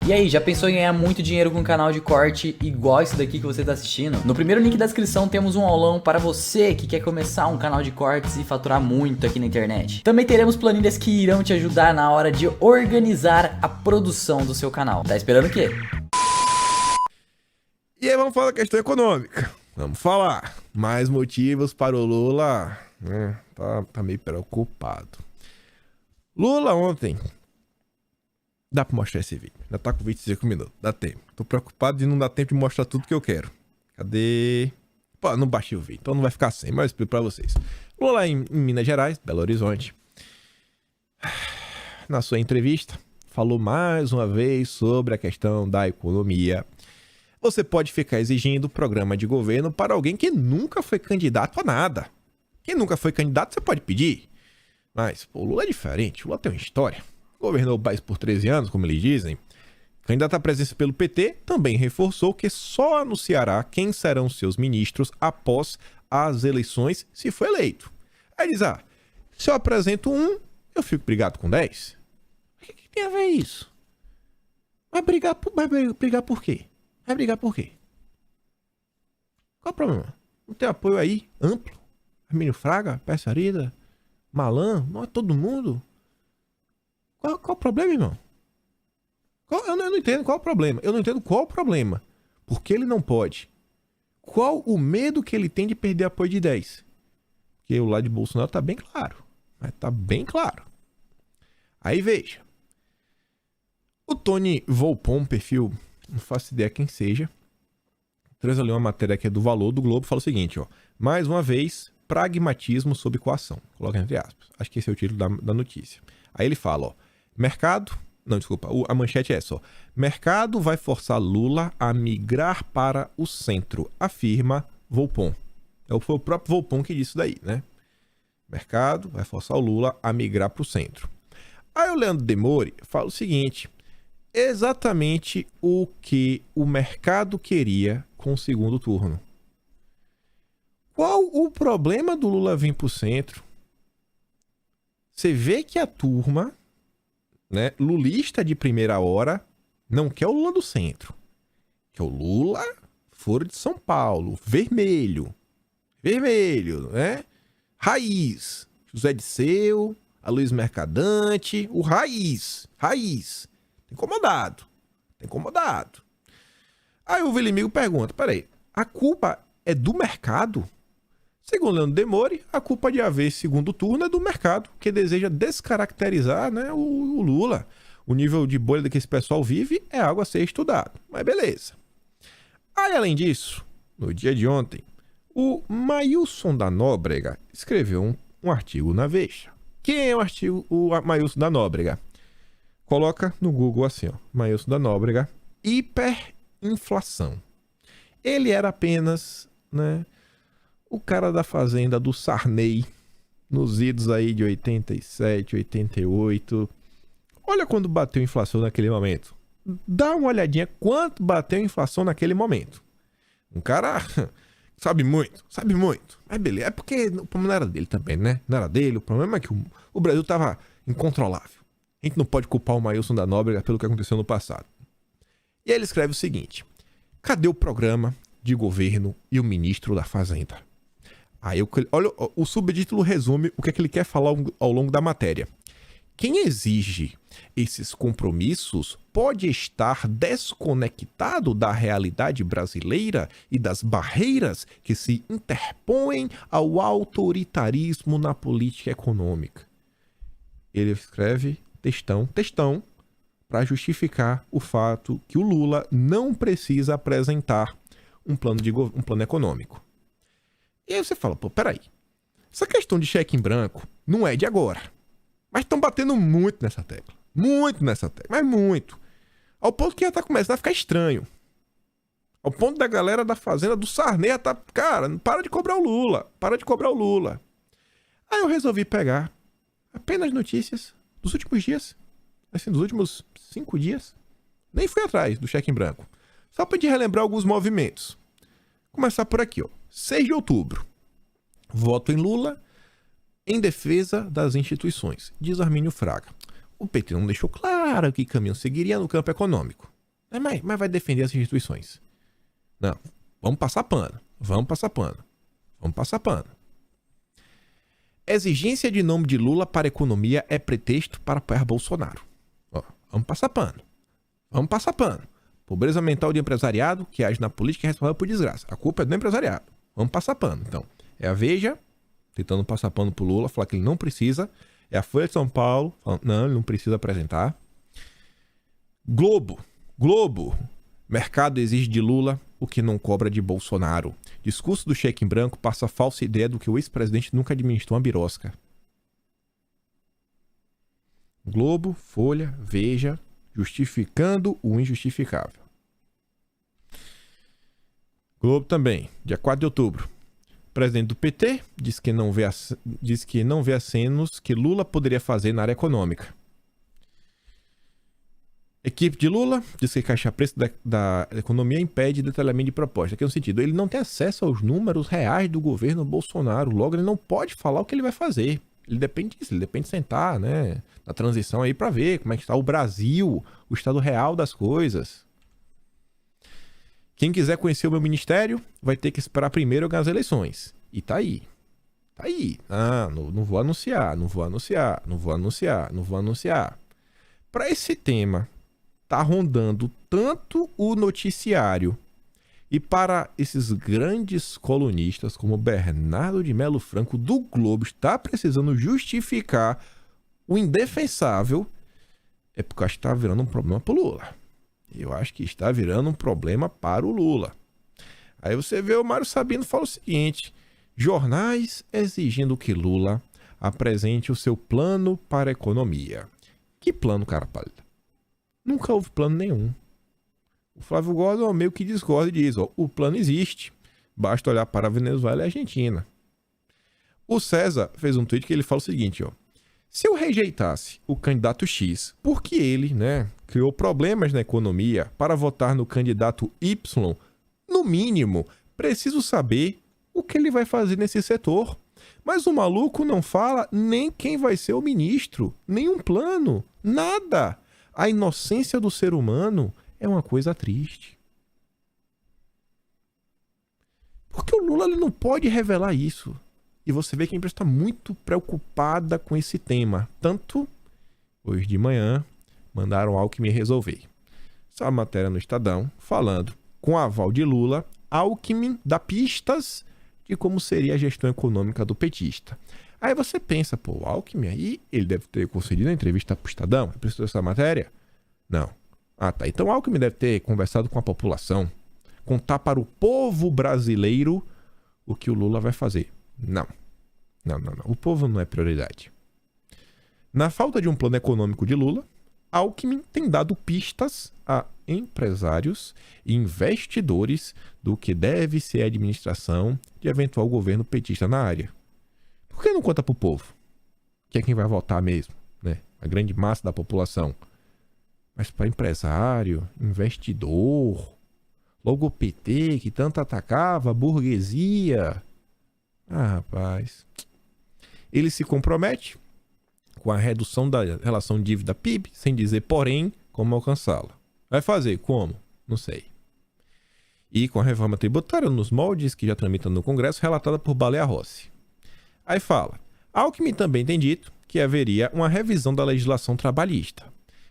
E aí, já pensou em ganhar muito dinheiro com um canal de corte igual esse daqui que você está assistindo? No primeiro link da descrição temos um aulão para você que quer começar um canal de cortes e faturar muito aqui na internet. Também teremos planilhas que irão te ajudar na hora de organizar a produção do seu canal. Tá esperando o quê? E aí vamos falar da questão econômica. Vamos falar. Mais motivos para o Lula, né? Tá meio preocupado. Lula ontem... Dá pra mostrar esse vídeo. Ainda tá com 25 minutos. Dá tempo. Tô preocupado de não dar tempo de mostrar tudo que eu quero. Cadê? Pô, não baixei o vídeo. Então não vai ficar sem, mas eu explico pra vocês. Lula lá em Minas Gerais, Belo Horizonte. Na sua entrevista, falou mais uma vez sobre a questão da economia. Você pode ficar exigindo programa de governo para alguém que nunca foi candidato a nada. Quem nunca foi candidato, você pode pedir. Mas, pô, o Lula é diferente. O Lula tem uma história. Governou o país por 13 anos, como eles dizem. Candidato à presidência pelo PT também reforçou que só anunciará quem serão seus ministros após as eleições, se for eleito. Aí diz, se eu apresento um, eu fico brigado com 10. O que tem a ver isso? Vai brigar por quê? Vai brigar por quê? Qual o problema? Não tem apoio aí amplo? Armínio Fraga, Pércio Arida, Malan, não é todo mundo? Qual o problema, irmão? Eu não entendo qual o problema. Eu não entendo qual o problema. Por que ele não pode? Qual o medo que ele tem de perder apoio de 10? Porque o lado de Bolsonaro tá bem claro. Mas tá bem claro. Aí veja. O Tony Volpon, perfil, não faço ideia quem seja, traz ali uma matéria que é do Valor do Globo, fala o seguinte, mais uma vez, pragmatismo sob coação. Coloca entre aspas. Acho que esse é o título da notícia. Aí ele fala, a manchete é essa, mercado vai forçar Lula a migrar para o centro, afirma Volpon. Foi o próprio Volpon que disse isso daí, né? Mercado vai forçar o Lula a migrar para o centro. Aí o Leandro Demore fala o seguinte, exatamente o que o mercado queria com o segundo turno. Qual o problema do Lula vir para o centro? Você vê que a turma, né, lulista de primeira hora, não quer o Lula do centro. Quer o Lula fora de São Paulo, vermelho. Vermelho, né? Raiz. José Disseu, Aloysio Mercadante, o raiz. Raiz. Tá incomodado. Tá incomodado. Aí o Vilimigo pergunta, peraí, a culpa é do mercado? Segundo Leandro Demore, a culpa de haver segundo turno é do mercado, que deseja descaracterizar, né, o Lula. O nível de bolha que esse pessoal vive é algo a ser estudado. Mas beleza. Aí, além disso, no dia de ontem, o Maílson da Nóbrega escreveu um artigo na Veja. Quem é o Maílson da Nóbrega? Coloca no Google assim, Maílson da Nóbrega, hiperinflação. Ele era apenas, né, o cara da fazenda do Sarney, nos idos aí de 87, 88. Olha quando bateu a inflação naquele momento. Dá uma olhadinha quanto bateu a inflação naquele momento. Um cara sabe muito. Mas beleza, é porque o problema não era dele também, né? Não era dele, o problema é que o Brasil tava incontrolável. A gente não pode culpar o Maílson da Nóbrega pelo que aconteceu no passado. E aí ele escreve o seguinte, cadê o programa de governo e o ministro da Fazenda? Aí, olha, o subtítulo resume o que é que ele quer falar ao longo da matéria. Quem exige esses compromissos pode estar desconectado da realidade brasileira e das barreiras que se interpõem ao autoritarismo na política econômica. Ele escreve textão, para justificar o fato que o Lula não precisa apresentar um plano econômico. E aí você fala, peraí, essa questão de cheque em branco não é de agora. Mas estão batendo muito nessa tecla. Mas muito. Ao ponto que já tá começando a ficar estranho. Ao ponto da galera da fazenda do Sarney já tá, cara, para de cobrar o Lula. Aí eu resolvi pegar apenas notícias dos últimos dias. Assim, dos últimos 5 dias. Nem fui atrás do cheque em branco. Só pra te relembrar alguns movimentos. Começar por aqui, 6 de outubro. Voto em Lula em defesa das instituições, diz Armínio Fraga. O PT não deixou claro que caminho seguiria no campo econômico. Mas vai defender as instituições. Não, vamos passar pano. Exigência de nome de Lula para a economia é pretexto para apoiar Bolsonaro. Ó, vamos passar pano. Pobreza mental de empresariado que age na política é responsável por desgraça. A culpa é do empresariado. Vamos passar pano. Então, é a Veja tentando passar pano pro Lula, falar que ele não precisa. É a Folha de São Paulo falando, não, ele não precisa apresentar. Globo. Mercado exige de Lula o que não cobra de Bolsonaro. Discurso do cheque em branco passa a falsa ideia do que o ex-presidente nunca administrou uma birosca. Globo, Folha, Veja, justificando o injustificável. Globo também, dia 4 de outubro. Presidente do PT diz que não vê acenos que Lula poderia fazer na área econômica. Equipe de Lula diz que caixa preço da economia impede detalhamento de proposta. Que é no sentido, ele não tem acesso aos números reais do governo Bolsonaro. Logo, ele não pode falar o que ele vai fazer. Ele depende disso, ele depende de sentar, né, na transição aí para ver como é que está o Brasil, o estado real das coisas. Quem quiser conhecer o meu ministério vai ter que esperar primeiro ganhar as eleições. E tá aí. Ah, não vou anunciar. Para esse tema tá rondando tanto o noticiário e para esses grandes colunistas como Bernardo de Melo Franco do Globo está precisando justificar o indefensável, é porque eu acho que está virando um problema para o Lula. Eu acho que está virando um problema para o Lula. Aí você vê o Mário Sabino fala o seguinte: jornais exigindo que Lula apresente o seu plano para a economia. Que plano, cara pálida? Nunca houve plano nenhum. O Flávio Gordon meio que discorda e diz, ó, o plano existe. Basta olhar para a Venezuela e a Argentina. O César fez um tweet que ele fala o seguinte, ó. Se eu rejeitasse o candidato X, porque ele, né, criou problemas na economia para votar no candidato Y, no mínimo, preciso saber o que ele vai fazer nesse setor. Mas o maluco não fala nem quem vai ser o ministro, nem um plano, nada. A inocência do ser humano é uma coisa triste. Porque o Lula ele não pode revelar isso. E você vê que a imprensa está muito preocupada com esse tema. Tanto, hoje de manhã, mandaram Alckmin resolver. Essa matéria no Estadão, falando, com aval de Lula, Alckmin dá pistas de como seria a gestão econômica do petista. Aí você pensa, pô, o Alckmin aí, ele deve ter concedido a entrevista para o Estadão, precisou dessa matéria? Não. Ah, tá. Então o Alckmin deve ter conversado com a população, contar para o povo brasileiro o que o Lula vai fazer. Não. O povo não é prioridade. Na falta de um plano econômico de Lula, Alckmin tem dado pistas a empresários e investidores do que deve ser a administração de eventual governo petista na área. Por que não conta para o povo? Que é quem vai votar mesmo, né? A grande massa da população. Mas para empresário, investidor, logo o PT que tanto atacava a burguesia. Ah, rapaz. Ele se compromete com a redução da relação dívida-PIB, sem dizer, porém, como alcançá-la. Vai fazer como? Não sei. E com a reforma tributária nos moldes que já tramitam no Congresso, relatada por Baleia Rossi. Aí fala, Alckmin também tem dito que haveria uma revisão da legislação trabalhista,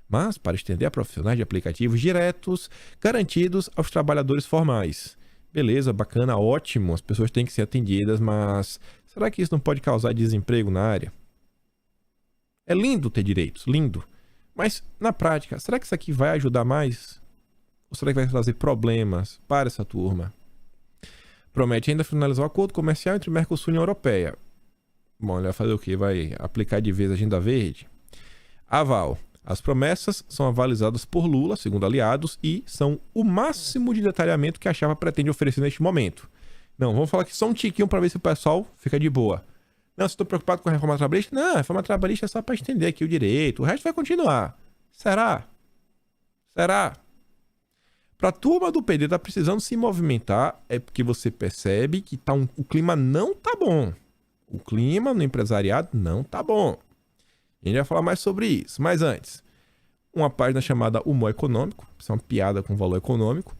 mas para estender a profissionais de aplicativos diretos garantidos aos trabalhadores formais. Beleza, bacana, ótimo, as pessoas têm que ser atendidas, mas será que isso não pode causar desemprego na área? É lindo ter direitos, lindo. Mas, na prática, será que isso aqui vai ajudar mais? Ou será que vai trazer problemas para essa turma? Promete ainda finalizar o acordo comercial entre Mercosul e União Europeia. Bom, ele vai fazer o quê? Vai aplicar de vez a agenda verde? Aval. As promessas são avalizadas por Lula, segundo aliados, e são o máximo de detalhamento que a chapa pretende oferecer neste momento. Não, vamos falar aqui só um tiquinho para ver se o pessoal fica de boa. Não, se estou preocupado com a reforma trabalhista, não, a reforma trabalhista é só para estender aqui o direito, o resto vai continuar. Será? Para a turma do PD tá precisando se movimentar, é porque você percebe que o clima não tá bom. O clima no empresariado não tá bom. A gente vai falar mais sobre isso. Mas antes, uma página chamada Humor Econômico, isso é uma piada com valor econômico.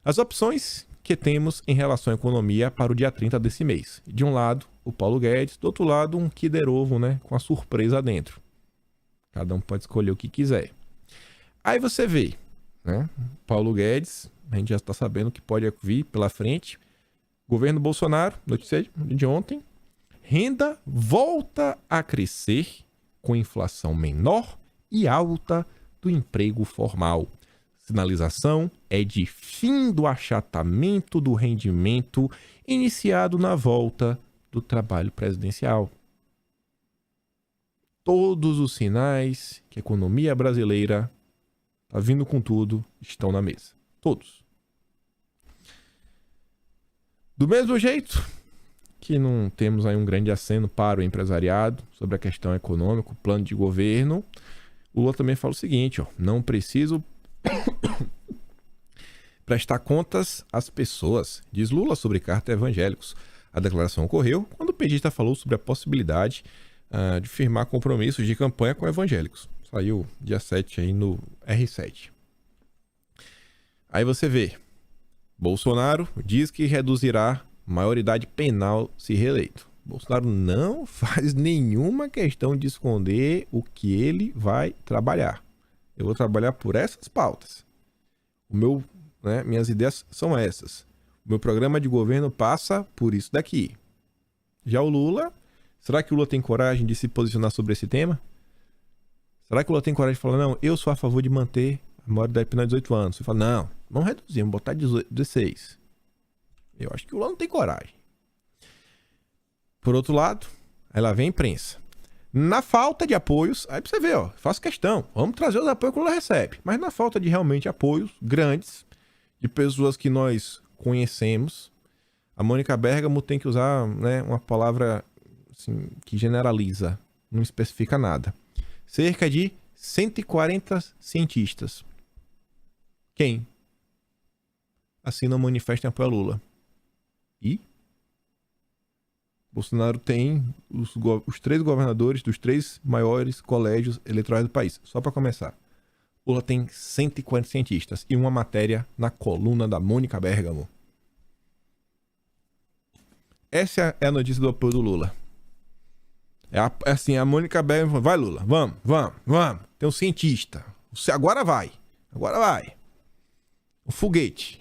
As opções que temos em relação à economia para o dia 30 desse mês. De um lado, o Paulo Guedes, do outro lado, um Kinder Ovo, né, com a surpresa dentro. Cada um pode escolher o que quiser. Aí você vê, né, Paulo Guedes, a gente já está sabendo que pode vir pela frente. Governo Bolsonaro, notícia de ontem, renda volta a crescer com inflação menor e alta do emprego formal. Sinalização é de fim do achatamento do rendimento iniciado na volta do trabalho presidencial. Todos os sinais que a economia brasileira está vindo com tudo estão na mesa. Todos. Do mesmo jeito que não temos aí um grande aceno para o empresariado sobre a questão econômica, o plano de governo, o Lula também fala o seguinte, ó, não preciso prestar contas às pessoas, diz Lula sobre carta a evangélicos. A declaração ocorreu quando o petista falou sobre a possibilidade de firmar compromissos de campanha com evangélicos. Saiu dia 7 aí no R7. Aí você vê, Bolsonaro diz que reduzirá maioridade penal se reeleito. Bolsonaro não faz nenhuma questão de esconder o que ele vai trabalhar. Eu vou trabalhar por essas pautas. Minhas ideias são essas. O meu programa de governo passa por isso daqui. Já o Lula, será que o Lula tem coragem de se posicionar sobre esse tema? Será que o Lula tem coragem de falar, não, eu sou a favor de manter a maioridade penal de 18 anos? Você fala, não, vamos reduzir, vamos botar 16. Eu acho que o Lula não tem coragem. Por outro lado, aí lá vem a imprensa. Na falta de apoios, aí pra você ver, ó, faço questão, vamos trazer os apoios que o Lula recebe. Mas na falta de realmente apoios grandes, de pessoas que nós conhecemos, a Mônica Bergamo tem que usar, né, uma palavra assim, que generaliza, não especifica nada. Cerca de 140 cientistas. Quem assina o manifesto em apoio a Lula? E Bolsonaro tem os 3 governadores dos 3 maiores colégios eleitorais do país. Só para começar. Lula tem 140 cientistas e uma matéria na coluna da Mônica Bergamo. Essa é a notícia do apoio do Lula. É assim, a Mônica Bergamo falou, vai Lula, vamos. Tem um cientista. Agora vai. O foguete.